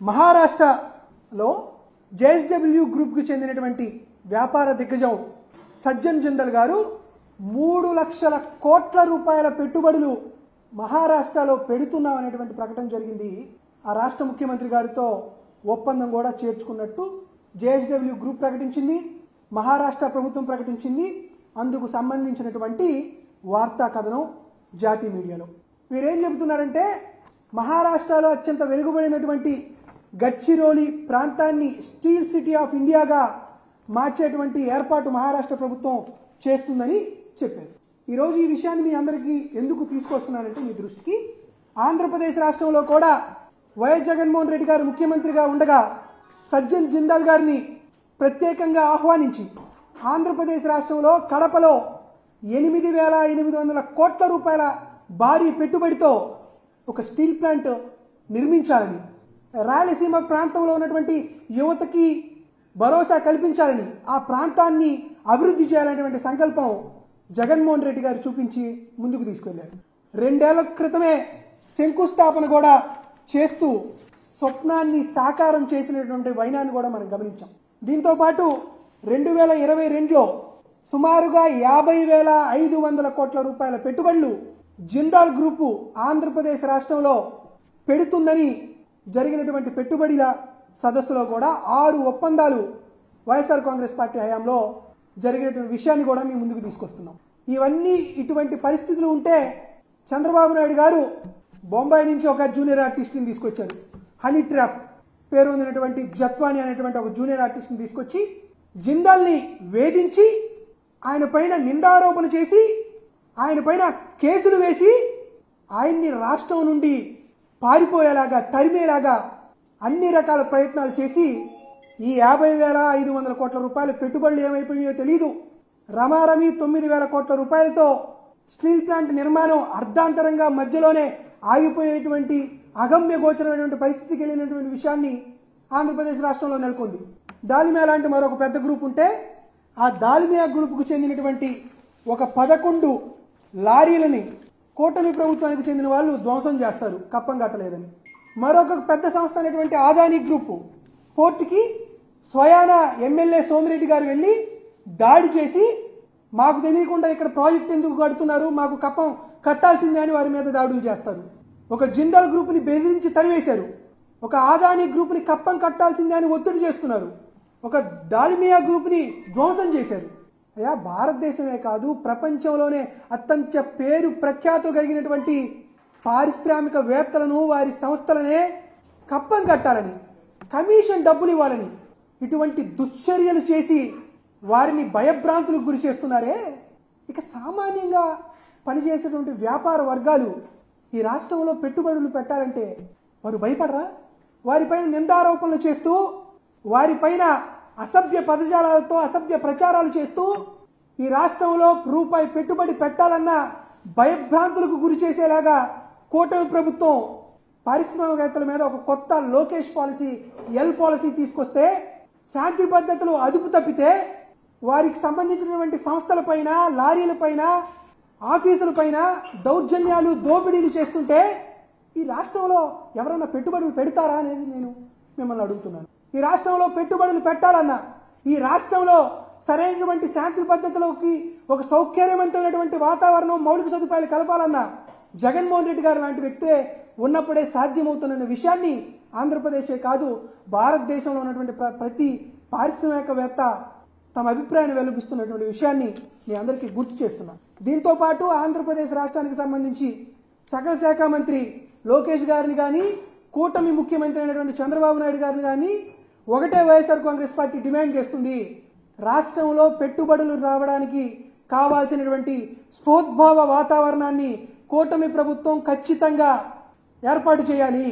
మహారాష్ట్రలో జేఎస్డబ్ల్యూ గ్రూప్కి చెందినటువంటి వ్యాపార దిగ్గజం సజ్జన్ జిందాల్ గారు 3 లక్షల కోట్ల రూపాయల పెట్టుబడులు మహారాష్ట్రలో పెడుతున్నామనేటువంటి ప్రకటన జరిగింది. ఆ రాష్ట్ర ముఖ్యమంత్రి గారితో ఒప్పందం కూడా చేర్చుకున్నట్టు జేఎస్డబ్ల్యూ గ్రూప్ ప్రకటించింది, మహారాష్ట్ర ప్రభుత్వం ప్రకటించింది. అందుకు సంబంధించినటువంటి వార్తా కథనం జాతీయ మీడియాలో వీరేం చెబుతున్నారంటే, మహారాష్ట్రలో అత్యంత వెనుకబడినటువంటి గడ్చిరోలి ప్రాంతాన్ని స్టీల్ సిటీ ఆఫ్ ఇండియాగా మార్చేటువంటి ఏర్పాటు మహారాష్ట్ర ప్రభుత్వం చేస్తుందని చెప్పారు. ఈరోజు ఈ విషయాన్ని మీ అందరికీ ఎందుకు తీసుకొస్తున్నానంటే, మీ దృష్టికి ఆంధ్రప్రదేశ్ రాష్ట్రంలో కూడా వైఎస్ జగన్మోహన్ రెడ్డి గారు ముఖ్యమంత్రిగా ఉండగా సజ్జన్ జిందాల్ గారిని ప్రత్యేకంగా ఆహ్వానించి ఆంధ్రప్రదేశ్ రాష్ట్రంలో కడపలో 8,800 కోట్ల రూపాయల భారీ పెట్టుబడితో ఒక స్టీల్ ప్లాంట్ నిర్మించాలని, రాయలసీమ ప్రాంతంలో ఉన్నటువంటి యువతకి భరోసా కల్పించాలని, ఆ ప్రాంతాన్ని అభివృద్ధి చేయాలనేటువంటి సంకల్పం జగన్మోహన్ రెడ్డి గారు చూపించి ముందుకు తీసుకెళ్లారు. 2 ఏళ్ల క్రితమే శంకుస్థాపన కూడా చేస్తూ స్వప్నాన్ని సాకారం చేసినటువంటి వైనాన్ని కూడా మనం గమనించాం. దీంతో పాటు 2022లో సుమారుగా 50,500 కోట్ల రూపాయల పెట్టుబడులు జిందాల్ గ్రూపు ఆంధ్రప్రదేశ్ రాష్ట్రంలో పెడుతుందని జరిగినటువంటి పెట్టుబడుల సదస్సులో కూడా 6 ఒప్పందాలు వైఎస్ఆర్ కాంగ్రెస్ పార్టీ హయాంలో జరిగినటువంటి విషయాన్ని కూడా మేము ముందుకు తీసుకొస్తున్నాం. ఇవన్నీ ఇటువంటి పరిస్థితులు ఉంటే చంద్రబాబు నాయుడు గారు బొంబాయి నుంచి ఒక జూనియర్ ఆర్టిస్ట్ని తీసుకొచ్చారు. హనీ ట్రాప్ పేరు పొందినటువంటి జత్వాని అనేటువంటి ఒక జూనియర్ ఆర్టిస్ట్ని తీసుకొచ్చి జిందాల్ని వేధించి ఆయన పైన నిందారోపణ చేసి ఆయన పైన కేసులు వేసి ఆయన్ని రాష్ట్రం నుండి పారిపోయేలాగా తరిమేలాగా అన్ని రకాల ప్రయత్నాలు చేసి ఈ 50,500 కోట్ల రూపాయల పెట్టుబడులు ఏమైపోయాయో తెలియదు. రమారమి 9,000 కోట్ల రూపాయలతో స్టీల్ ప్లాంట్ నిర్మాణం అర్ధాంతరంగా మధ్యలోనే ఆగిపోయేటువంటి అగమ్య గోచరమైనటువంటి పరిస్థితికి వెళ్ళినటువంటి విషయాన్ని ఆంధ్రప్రదేశ్ రాష్ట్రంలో నెలకొంది. దాల్మియా లాంటి మరొక పెద్ద గ్రూప్ ఉంటే ఆ దాల్మియా గ్రూప్కు చెందినటువంటి ఒక 11 లారీలని కూటమి ప్రభుత్వానికి చెందిన వాళ్ళు ధ్వంసం చేస్తారు కప్పం కట్టలేదని. మరొక పెద్ద సంస్థ అనేటువంటి ఆదాని గ్రూపు పోర్టుకి స్వయాన ఎమ్మెల్యే సోమిరెడ్డి గారు వెళ్ళి దాడి చేసి మాకు తెలియకుండా ఇక్కడ ప్రాజెక్ట్ ఎందుకు కడుతున్నారు, మాకు కప్పం కట్టాల్సిందే అని వారి మీద దాడులు చేస్తారు. ఒక జిందాల్ గ్రూప్ని బెదిరించి తరివేశారు. ఒక ఆదాని గ్రూప్ని కప్పం కట్టాల్సిందే అని ఒత్తిడి చేస్తున్నారు. ఒక దాల్మియా గ్రూప్ని ధ్వంసం చేశారు. అయ్యా, భారతదేశమే కాదు ప్రపంచంలోనే అత్యంత పేరు ప్రఖ్యాత కలిగినటువంటి పారిశ్రామికవేత్తలను వారి సంస్థలనే కప్పం కట్టాలని, కమిషన్ డబ్బులు ఇవ్వాలని ఇటువంటి దుశ్చర్యలు చేసి వారిని భయభ్రాంతులకు గురి చేస్తున్నారే. ఇక సామాన్యంగా పనిచేసేటువంటి వ్యాపార వర్గాలు ఈ రాష్ట్రంలో పెట్టుబడులు పెట్టాలంటే వారు భయపడరా? వారిపైన నిందారోపణలు చేస్తూ వారిపైన అసభ్య పదజాలాలతో అసభ్య ప్రచారాలు చేస్తూ ఈ రాష్ట్రంలో రూపాయి పెట్టుబడి పెట్టాలన్నా భయభ్రాంతులకు గురి చేసేలాగా కూటమి ప్రభుత్వం పారిశ్రామికవేత్తల మీద ఒక కొత్త లోకేష్ పాలసీ, ఎల్ పాలసీ తీసుకొస్తే శాంతి భద్రతలు అదుపు తప్పితే వారికి సంబంధించినటువంటి సంస్థలపైన, లారీలపైన, ఆఫీసులపైన దౌర్జన్యాలు, దోపిడీలు చేస్తుంటే ఈ రాష్ట్రంలో ఎవరైనా పెట్టుబడులు పెడతారా అనేది నేను మిమ్మల్ని అడుగుతున్నాను. ఈ రాష్ట్రంలో పెట్టుబడులు పెట్టాలన్నా, ఈ రాష్ట్రంలో సరైనటువంటి శాంతి భద్రతలోకి ఒక సౌకర్యవంతమైనటువంటి వాతావరణం, మౌలిక సదుపాయాలు కలపాలన్నా జగన్మోహన్ రెడ్డి గారు లాంటి వ్యక్తే ఉన్నప్పుడే సాధ్యమవుతున్న విషయాన్ని ఆంధ్రప్రదేశే కాదు భారతదేశంలో ఉన్నటువంటి ప్రతి పారిశ్రామికవేత్త తమ అభిప్రాయాన్ని వెలుపిస్తున్నటువంటి విషయాన్ని మీ అందరికీ గుర్తు చేస్తున్నాను. దీంతో పాటు ఆంధ్రప్రదేశ్ రాష్ట్రానికి సంబంధించి సకల శాఖ మంత్రి లోకేష్ గారిని కానీ, కూటమి ముఖ్యమంత్రి అయినటువంటి చంద్రబాబు నాయుడు గారిని కానీ ఒకటే వైఎస్ఆర్ కాంగ్రెస్ పార్టీ డిమాండ్ చేస్తుంది. రాష్ట్రంలో పెట్టుబడులు రావడానికి కావాల్సినటువంటి స్ఫూర్ద్భావ వాతావరణాన్ని కూటమి ప్రభుత్వం ఖచ్చితంగా ఏర్పాటు చేయాలి.